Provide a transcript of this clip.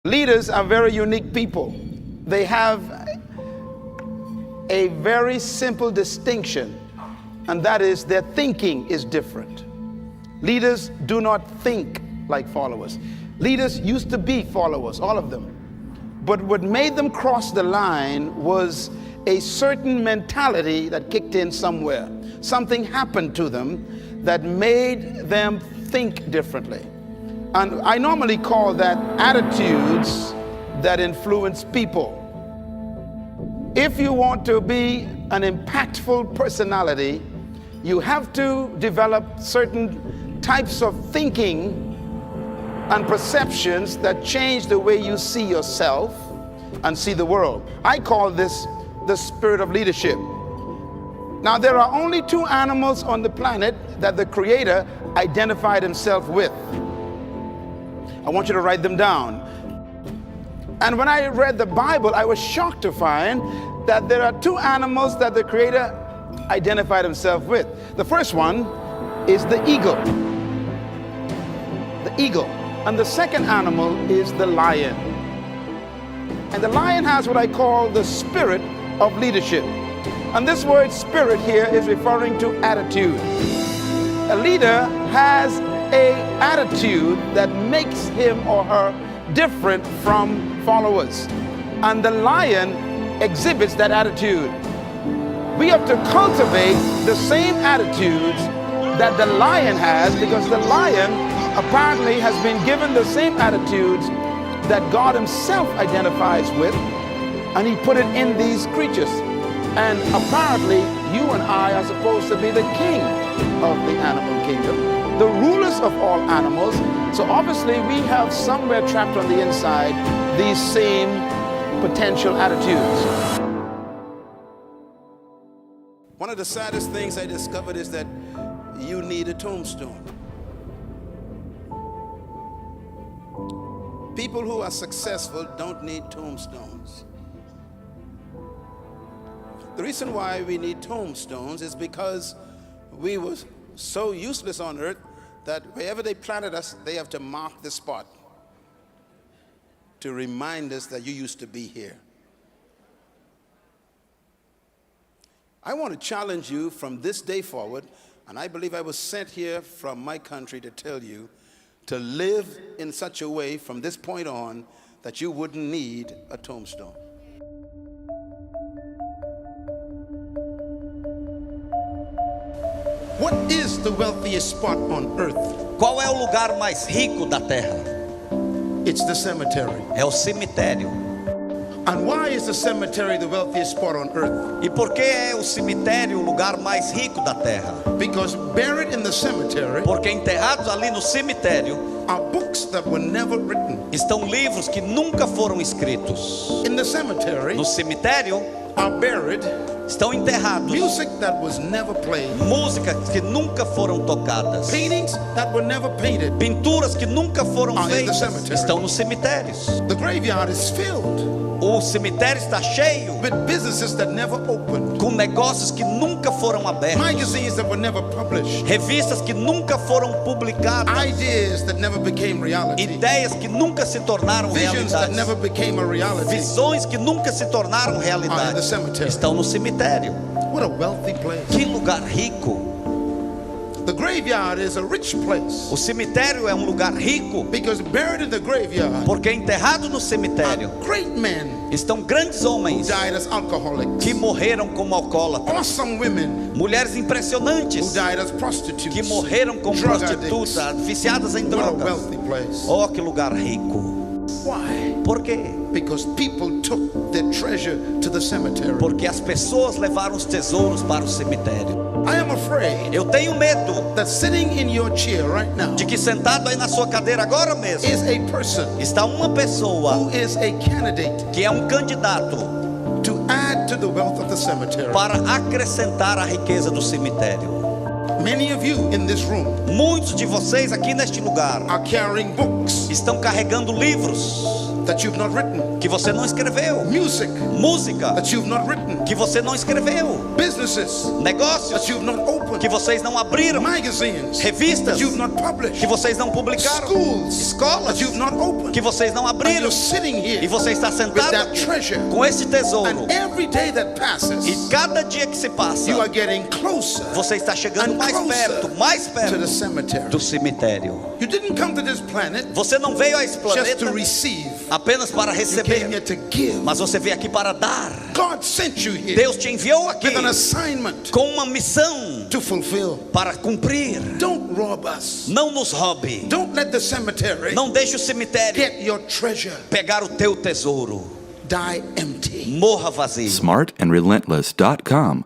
Leaders are very unique people. They have a very simple distinction, and that is their thinking is different. Leaders do not think like followers. Leaders used to be followers, all of them. But what made them cross the line was a certain mentality that kicked in somewhere. Something happened to them that made them think differently. And I normally call that attitudes that influence people. If you want to be an impactful personality, you have to develop certain types of thinking and perceptions that change the way you see yourself and see the world. I call this the spirit of leadership. Now, there are only two animals on the planet that the Creator identified himself with. I want you to write them down. And when I read the Bible, I was shocked to find that there are two animals that the Creator identified himself with. The first one is the eagle. The eagle. And the second animal is the lion. And the lion has what I call the spirit of leadership. And this word spirit here is referring to attitude. A leader has an attitude that makes him or her different from followers. And the lion exhibits that attitude. We have to cultivate the same attitudes that the lion has, because the lion apparently has been given the same attitudes that God himself identifies with, and he put it in these creatures. And apparently you and I are supposed to be the king of the animal kingdom, the rulers of all animals. So obviously we have somewhere trapped on the inside these same potential attitudes. One of the saddest things I discovered is that you need a tombstone. People who are successful don't need tombstones. The reason why we need tombstones is because we were so useless on earth that wherever they planted us, they have to mark the spot to remind us that you used to be here. I want to challenge you from this day forward, and I believe I was sent here from my country to tell you to live in such a way from this point on that you wouldn't need a tombstone. What is the wealthiest spot on earth? Qual é o lugar mais rico da terra? It's the cemetery. É o cemitério. And why is the cemetery the wealthiest spot on earth? E por que é o cemitério o lugar mais rico da terra? Because buried in the cemetery Porque enterrados ali no cemitério are books that were never written. estão livros que nunca foram escritos. In the cemetery No cemitério are buried estão enterrados music that was never played, músicas que nunca foram tocadas, paintings that were never painted. pinturas que nunca foram Are in the feitas, cemetery. estão nos cemitérios. The graveyard is filled O cemitério está cheio with businesses that never opened, com negócios que nunca foram abertos, magazines that were never published, revistas que nunca foram publicadas, ideas that never became reality, ideias que nunca se tornaram visions that realidade, never became a reality. visões que nunca se tornaram Are in the realidade, cemetery. estão no cemitério. What a wealthy place. Que lugar rico! The graveyard is a rich place O cemitério é um lugar rico because buried in the graveyard porque enterrado no cemitério are great men estão grandes who homens died as alcoholics, que morreram como alcoólatras, awesome women mulheres who impressionantes died as prostitutes, que morreram como drug prostitutas, addicts. viciadas em What a drogas. wealthy place. Oh, que lugar rico! Why? Por quê? Because people took their treasure to the cemetery. Porque as pessoas levaram os tesouros para o cemitério. I am afraid Eu tenho medo that sitting in your chair right now de que sentado aí na sua cadeira agora mesmo is a person está uma pessoa who is a candidate que é um candidato to add to the wealth of the cemetery. para acrescentar a riqueza do cemitério. Many of you in this room Muitos de vocês aqui neste lugar are carrying books estão carregando livros that you've not written, que você não escreveu, music música that you've not written, que você não escreveu, businesses negócios that you've not opened. opened. que vocês não abriram, Magazines revistas that you've not published. que vocês não publicaram, Schools escolas that you've not opened. que vocês não And abriram, you're sitting here e você está with sentado that aqui treasure. com esse tesouro, And every day that passes, e cada dia que se passa, you are getting closer você está chegando and mais closer perto to the cemetery. do cemitério. You didn't come to this planet Você não veio a esse just planeta to receive. apenas para You came here receber, to give. mas você veio aqui para dar. God sent you here Deus te enviou aqui with an assignment com uma missão to fulfill. para cumprir. Don't rob us. Não nos roube. Don't let the cemetery Não deixe o cemitério get your treasure. pegar o teu tesouro. Die empty. Morra vazio. smartandrelentless.com.